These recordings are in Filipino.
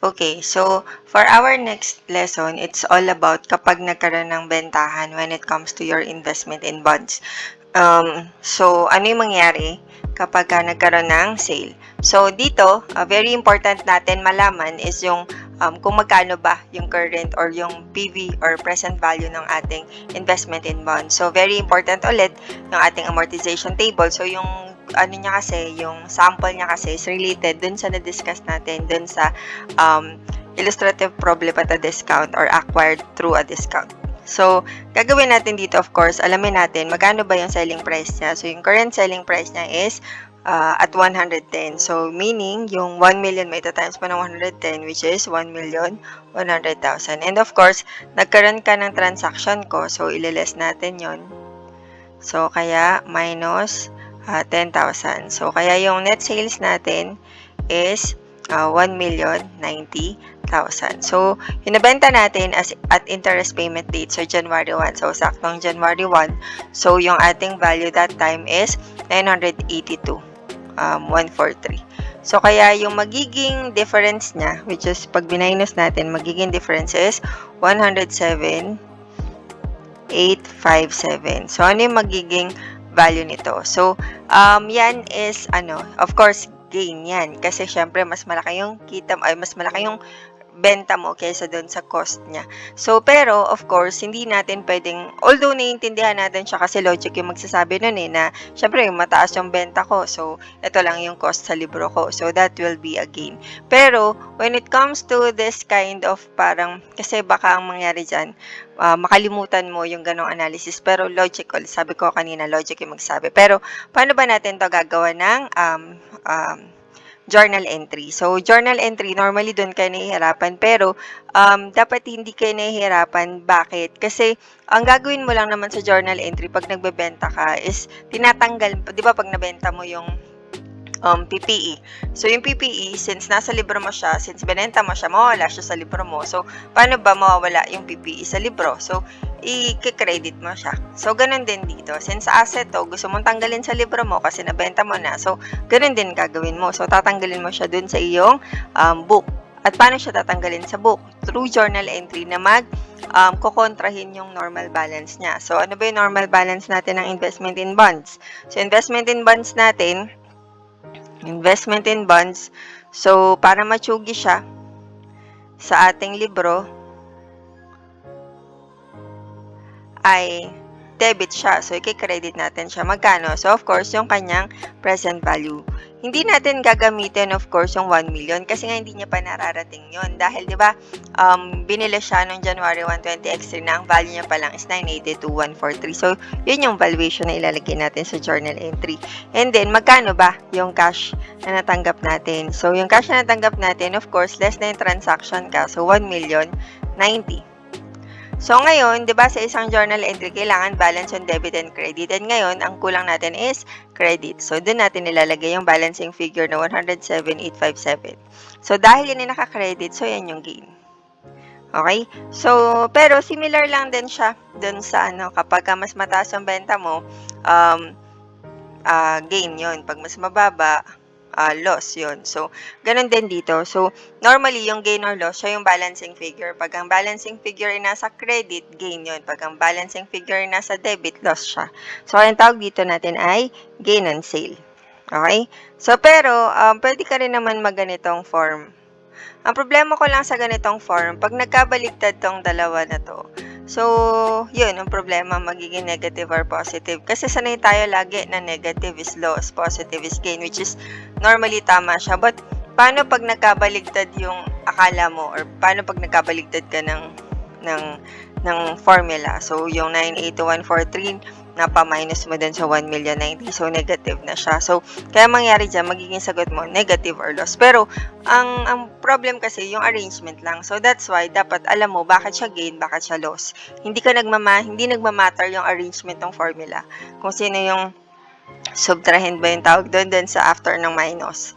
Okay, so for our next lesson, it's all about kapag nagkaroon ng bentahan when it comes to your investment in bonds. So ano yung mangyari kapag nagkaroon ng sale? So dito, very important natin malaman is yung kung magkano ba yung current or yung PV or present value ng ating investment in bonds. So very important ulit yung ating amortization table. So yung ano niya kasi, yung sample niya kasi is related dun sa na-discuss natin, dun sa illustrative problem at a discount or acquired through a discount. So, gagawin natin dito, of course, alamin natin magkano ba yung selling price niya. So, yung current selling price niya is at 110. So, meaning, yung 1 million may times pa ng 110, which is 1,100,000. And of course, nagkaroon ka ng transaction ko. So, ililess natin yon. So, kaya minus 10,000. So, kaya yung net sales natin is 1,090,000. So, yung nabenta natin at interest payment date, so January 1. So, saktong January 1. So, yung ating value that time is 982,143. So, kaya yung magiging difference niya, which is pag binaynos natin, magiging difference is 107,857. So, ano yung magiging value nito? So, yan is, of course, gain yan. Kasi, syempre, mas malaki yung kita, mas malaki yung benta mo kaysa doon sa cost niya. So, pero, of course, hindi natin pwedeng, although naiintindihan natin siya kasi logic yung magsasabi nun na, syempre, mataas yung benta ko. So, ito lang yung cost sa libro ko. So, that will be a gain. Pero, when it comes to this kind of parang, kasi baka ang mangyari dyan, makalimutan mo yung ganong analysis. Pero, logical. Sabi ko kanina, logic yung magsabi. Pero, paano ba natin to gagawa ng journal entry. So, journal entry, normally doon kayo nahihirapan. Pero, dapat hindi kayo nahihirapan. Bakit? Kasi, ang gagawin mo lang naman sa journal entry pag nagbebenta ka is, tinatanggal, di ba pag nabenta mo yung PPE. So, yung PPE, since nasa libro mo siya, since binenta mo siya, mawawala siya sa libro mo. So, paano ba mawawala yung PPE sa libro? So, i-credit mo siya. So, ganun din dito. Since asset to, gusto mong tanggalin sa libro mo kasi nabenta mo na. So, ganun din gagawin mo. So, tatanggalin mo siya dun sa iyong book. At paano siya tatanggalin sa book? Through journal entry na kukontrahin yung normal balance niya. So, ano ba yung normal balance natin ng investment in bonds? So, investment in bonds natin, so para matsugi siya sa ating libro ay debit siya. So, i-credit natin siya. Magkano? So, of course, yung kanyang present value. Hindi natin gagamitin, of course, yung 1 million kasi nga hindi niya pa nararating yon. Dahil, di ba, binili siya noong January 1, 2023 na ang value niya pa lang is 982,143. So, yun yung valuation na ilalagay natin sa journal entry. And then, magkano ba yung cash na natanggap natin? So, yung cash na natanggap natin, of course, less na yung transaction ka. So, 1,090,000. So, ngayon, di ba sa isang journal entry, kailangan balance on debit and credit. And ngayon, ang kulang natin is credit. So, doon natin nilalagay yung balancing figure na 107,857. So, dahil yan ay naka-credit, so yan yung gain. Okay? So, pero similar lang din siya doon sa kapag mas mataas yung benta mo, gain yon. Pag mas mababa, loss yon. So, ganun din dito. So, normally, yung gain or loss, siya yung balancing figure. Pag ang balancing figure ay nasa credit, gain yon. Pag ang balancing figure ay nasa debit, loss siya. So, ang tawag dito natin ay gain on sale. Okay? So, pero, pwede ka rin naman magganitong form. Ang problema ko lang sa ganitong form, pag nagkabaligtad tong dalawa na to, so, yun, ang problema, magiging negative or positive. Kasi sanay tayo lagi na negative is loss, positive is gain, which is normally tama siya. But, paano pag nagkabaligtad yung akala mo? Or paano pag nagkabaligtad ka ng formula? So, yung 982,143, napa-minus mo din sa 1,090,000. So, negative na siya. So, kaya mangyari dyan, magiging sagot mo, negative or loss. Pero, ang problem kasi, yung arrangement lang. So, that's why, dapat alam mo, bakit siya gain, bakit siya loss. Hindi nagmamatter yung arrangement ng formula. Kung sino yung subtrahend ba yung tawag doon sa after ng minus.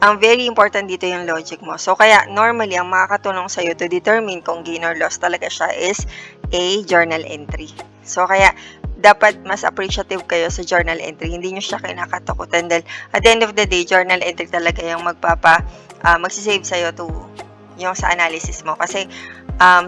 Ang very important dito yung logic mo. So, kaya normally, ang makakatulong sa'yo to determine kung gain or loss talaga siya is a journal entry. So, kaya dapat mas appreciative kayo sa journal entry. Hindi nyo siya kinakatakutan dahil at the end of the day, journal entry talaga yung magsisave sa'yo to yung sa analysis mo. Kasi,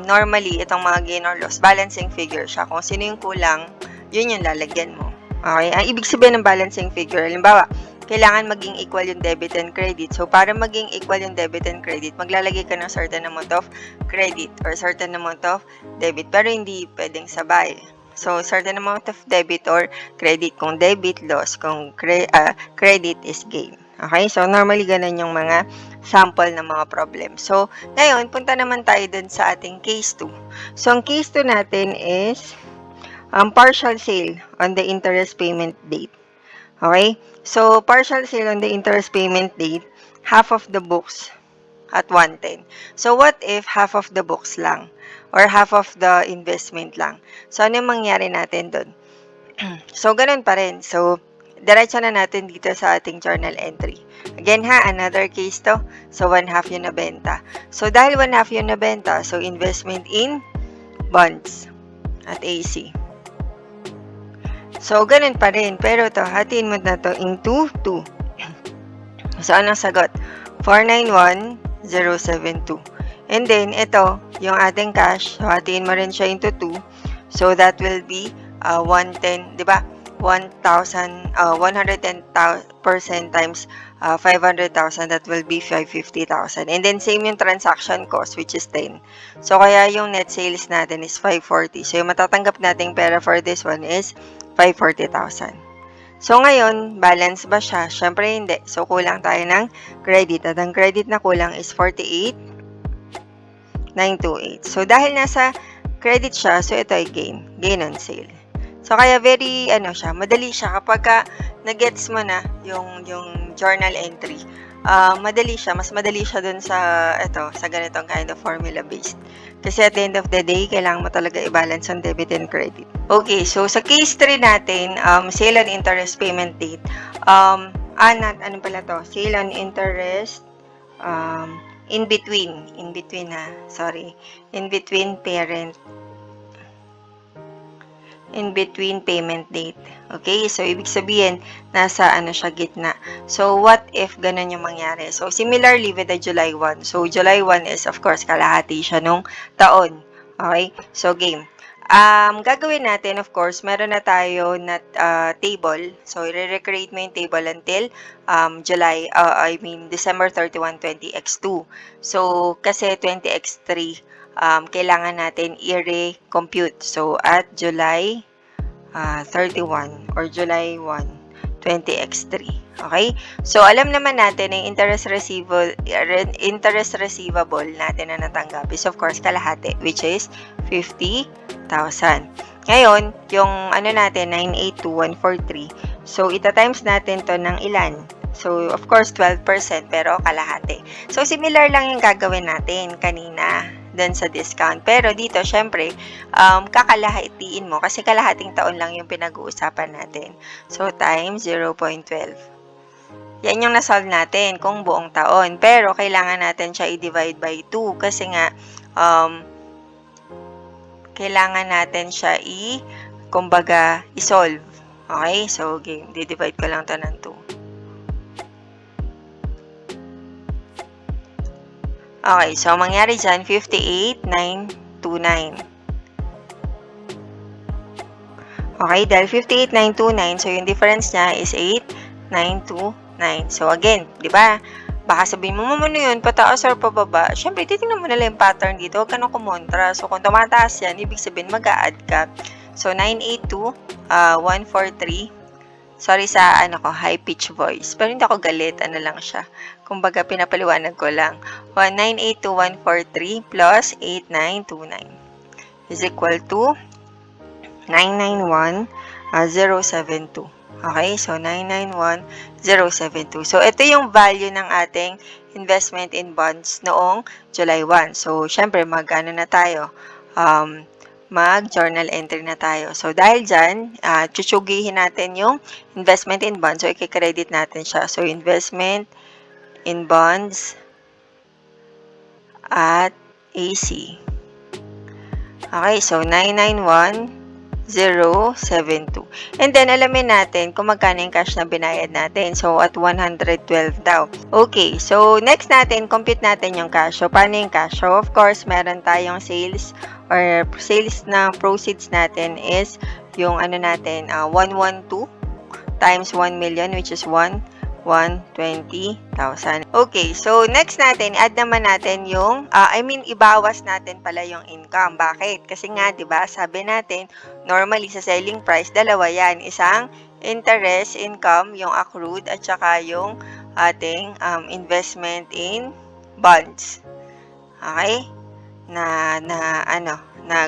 normally, itong mga gain or loss, balancing figure siya. Kung sino yung kulang, yun yung lalagyan mo. Okay? Ang ibig sabihin ng balancing figure, halimbawa, kailangan maging equal yung debit and credit. So, para maging equal yung debit and credit, maglalagay ka ng certain amount of credit or certain amount of debit. Pero hindi pwedeng sabay. So, certain amount of debit or credit. Kung debit, loss. Kung credit is gain. Okay? So, normally, ganun yung mga sample ng mga problem. So, ngayon, punta naman tayo dun sa ating case 2. So, ang case 2 natin is partial sale on the interest payment date. Okay? So, partial sale on the interest payment date, half of the books at 110. So, what if half of the books lang? Or half of the investment lang? So, ano yung mangyari natin doon? So, ganun pa rin. So, diretso na natin dito sa ating journal entry. Again ha, another case to. So, 1/2 yung nabenta. So, dahil 1/2 yung nabenta, so investment in bonds at AC. So, ganun pa rin. Pero to, hatiin mo na to into 2. So, anong sagot? 491,072. And then, ito, yung ating cash. So, hatiin mo rin siya into 2. So, that will be 110, di ba? 110% times 500,000, that will be 550,000. And then, same yung transaction cost, which is 10. So, kaya yung net sales natin is 540. So, yung matatanggap nating pera for this one is 540,000. So, ngayon, balance ba siya? Siyempre, hindi. So, kulang tayo ng credit. At ang credit na kulang is 48,928. So, dahil nasa credit siya, so ito ay gain. Gain on sale. So, kaya very, madali siya. Kapag na-gets mo na yung journal entry, madali siya. Mas madali siya dun sa ganitong kind of formula-based. Kasi at the end of the day, kailangan mo talaga i-balance on debit and credit. Okay, so sa case 3 natin, sale on interest payment date. Ano pala to? Sale on interest, in between parent, in between payment date. Okay? So, ibig sabihin, nasa siya, gitna. So, what if ganun yung mangyari? So, similarly with the July 1. So, July 1 is, of course, kalahati siya nung taon. Okay? So, game. Gagawin natin, of course, meron na tayo na table. So, i-recreate mo yung table until December 31, 20x2. So, kasi 20x3, kailangan natin i-recompute. So, at July 31 or July 1, 20x3. Okay? So, alam naman natin na yung interest receivable natin na natanggap is of course kalahati, which is 50,000. Ngayon, yung natin, 982,143. So, ita-times natin to ng ilan? So, of course, 12%, pero kalahati. So, similar lang yung gagawin natin kanina dun sa discount. Pero dito, syempre, kakalahatiin mo kasi kalahating taon lang yung pinag-uusapan natin. So, times 0.12. Yan yung nasolve natin kung buong taon. Pero, kailangan natin siya i-divide by 2 kasi nga, kailangan natin siya kumbaga, i-solve. Okay? So, game. Di-divide ko lang to ng 2. Okay, so mangyari dyan, 58,929. Okay, dahil 58,929, so yung difference niya is 8,929. So again, di ba? Baka sabihin mo, ano yun, pataas or pababa? Siyempre, titingnan mo nila yung pattern dito. Huwag ka nang kumontra. So, kung tumataas yan, ibig sabihin, mag-a-add ka. So, 982,143. Sorry sa high pitch voice. Pero hindi ako galit, lang siya. Kumbaga, pinapaliwanag ko lang. 1982143 plus 8929 is equal to 991,072. Okay, so 991,072. So, ito yung value ng ating investment in bonds noong July 1. So, syempre, na tayo? Mag-journal entry na tayo. So, dahil dyan, chuchugihin natin yung investment in bonds. So, i-credit natin siya. So, investment in bonds at AC. Okay, so 991,072. 0.72. And then, alamin natin kung magkano yung cash na binayad natin. So, at 112 daw. Okay, so next natin, compute natin yung cash. So, paano yung cash? So, of course, meron tayong sales or sales na proceeds natin is yung ano natin, 112 times 1 million, which is 120,000. Okay, so next natin, add naman natin yung, ibawas natin pala yung income. Bakit? Kasi nga, di ba, sabi natin, normally sa selling price, dalawa yan. Isang interest income, yung accrued, at saka yung ating investment in bonds. Okay? Na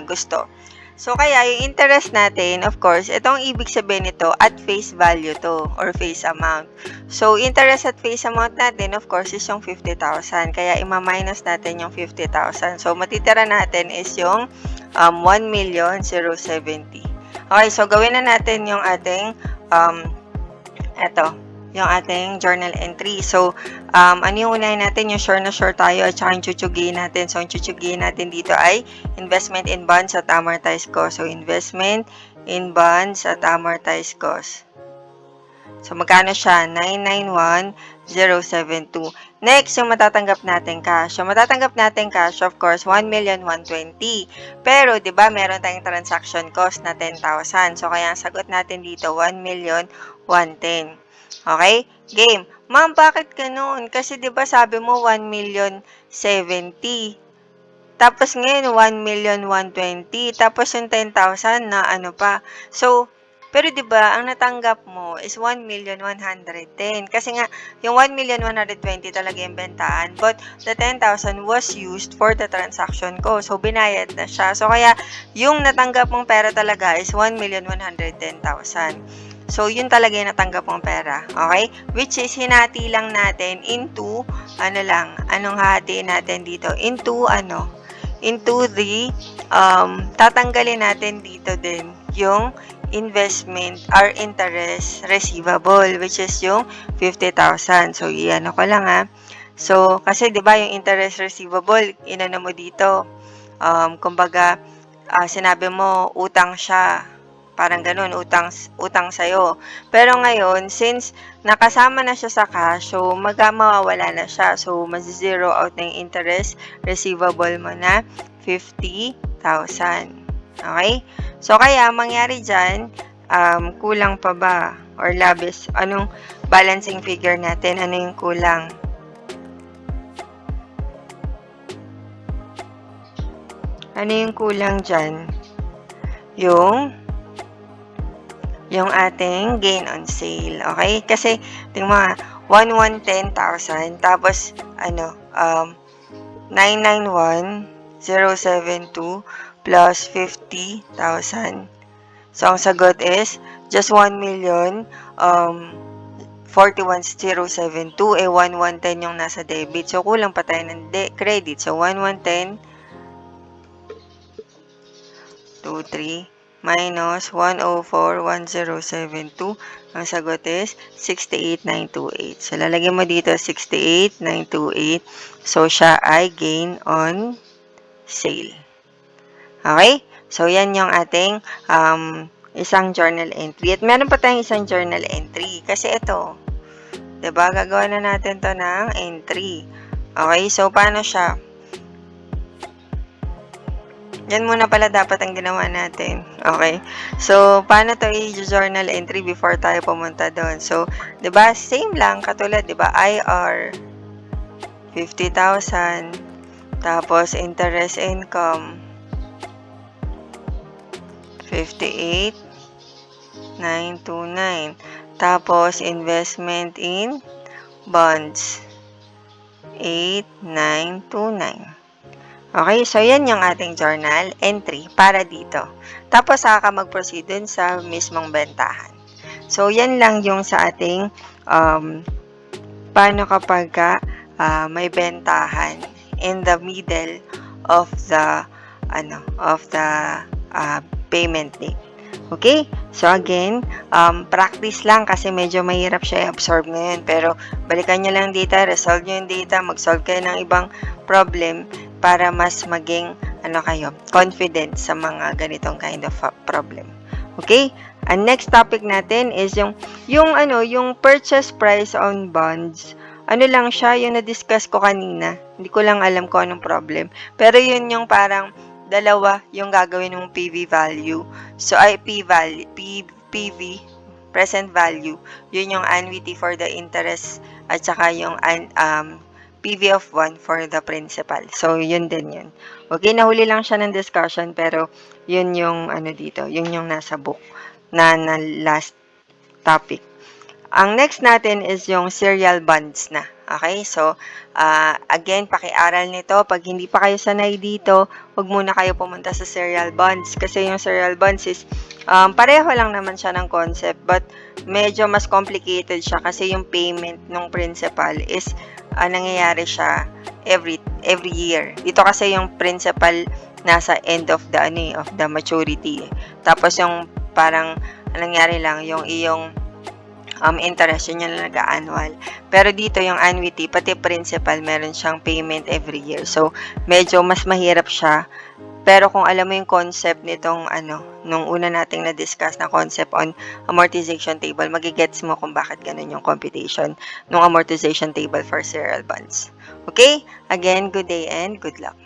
gusto. So, kaya yung interest natin, of course, itong ibig sabihin nito, at face value to, or face amount. So, interest at face amount natin, of course, is yung 50,000. Kaya, ima-minus natin yung 50,000. So, matitira natin is yung 1,070,000. Okay, so, gawin na natin yung ating, yung ating journal entry. So, ano yung unahin natin? Yung sure na sure tayo at saka yung chuchugiin natin. So, yung chuchugiin natin dito ay investment in bonds at amortized cost. So, investment in bonds at amortized cost. So, magkano siya? 991,072. Next, yung matatanggap natin cash. So, matatanggap natin cash, of course, 1,120,000. Pero, di ba, meron tayong transaction cost na 10,000. So, kaya ang sagot natin dito, 1,110,000. Okay? Game. Ma'am, bakit ganun? Kasi 'di ba sabi mo 1,070,000. Tapos ngayon 1,120,000. Tapos yung 10,000 na ano pa. So, pero 'di ba ang natanggap mo is 1,110,000. Kasi nga yung 1,120,000 talaga yung bentahan, but the 10,000 was used for the transaction ko. So, binayad na siya. So, kaya yung natanggap mong pera talaga is 1,110,000. So, yun talaga yung natanggap mong pera. Okay? Which is, hinati lang natin into, anong hatiin natin dito? Into the, tatanggalin natin dito din yung investment or interest receivable, which is yung 50,000. So, iyan ko lang ha. So, kasi 'di ba yung interest receivable, inano mo dito. Kumbaga, sinabi mo utang siya. Parang ganun, utang sa'yo. Pero ngayon, since nakasama na siya sa cash, so mawawala na siya. So, mag-zero out na yung interest receivable mo na 50,000. Okay? So, kaya mangyari dyan, kulang pa ba? Or labis? Anong balancing figure natin? Ano yung kulang? Ano yung kulang dyan? Yung ating gain on sale. Okay? Kasi, tingnan mo, 1,110,000. Tapos, 991,072 plus 50,000. So, ang sagot is just 1,041,072. 1,110 yung nasa debit. So, kulang pa tayo ng credit. So, 1,110, 2,3, minus 104,1072. Ang sagot is 68,928. So, lalagyan mo dito 68,928. So, siya ay gain on sale. Okay? So, yan yung ating isang journal entry. At meron pa tayong isang journal entry. Kasi ito, diba? Gagawa na natin to ng entry. Okay? So, paano siya? Yan muna pala dapat ang ginawa natin. Okay? So, paano to i-journal entry before tayo pumunta doon? So, 'di ba? Same lang katulad, 'di ba? IR 50,000 tapos interest income 58,929 tapos investment in bonds 8,929. Okay, so yan yung ating journal entry para dito. Tapos, saka mag-proceed dun sa mismong bentahan. So, yan lang yung sa ating paano kapag may bentahan in the middle of the payment date. Okay? So, again, practice lang kasi medyo mahirap siya i-absorb ngayon. Pero, balikan nyo lang data, resolve nyo yung data, mag-solve kayo ng ibang problem para mas maging confident sa mga ganitong kind of problem. Okay? Ang next topic natin is yung yung purchase price on bonds. Ano lang siya, yung na-discuss ko kanina. Hindi ko lang alam kung anong problem. Pero yun yung parang dalawa yung gagawin mong PV value. So, ay PV, present value. Yun yung annuity for the interest at saka yung PV of 1 for the principal. So, yun din yun. Okay, nahuli lang siya ng discussion pero yun yung dito, yun yung nasa book na last topic. Ang next natin is yung serial bonds na. Okay? So, again, pakiaral nito. Pag hindi pa kayo sanay dito, huwag muna kayo pumunta sa serial bonds. Kasi yung serial bonds is, pareho lang naman siya ng concept, but medyo mas complicated siya kasi yung payment ng principal is, nangyayari siya every year. Dito kasi yung principal nasa end of the of the maturity. Tapos yung parang nangyari lang yung iyong interest, yun yung nag-annual. Pero dito yung annuity, pati principal, meron siyang payment every year. So, medyo mas mahirap siya. Pero kung alam mo yung concept nitong nung una nating na-discuss na concept on amortization table, magigets mo kung bakit ganun yung computation ng amortization table for serial bonds. Okay? Again, good day and good luck.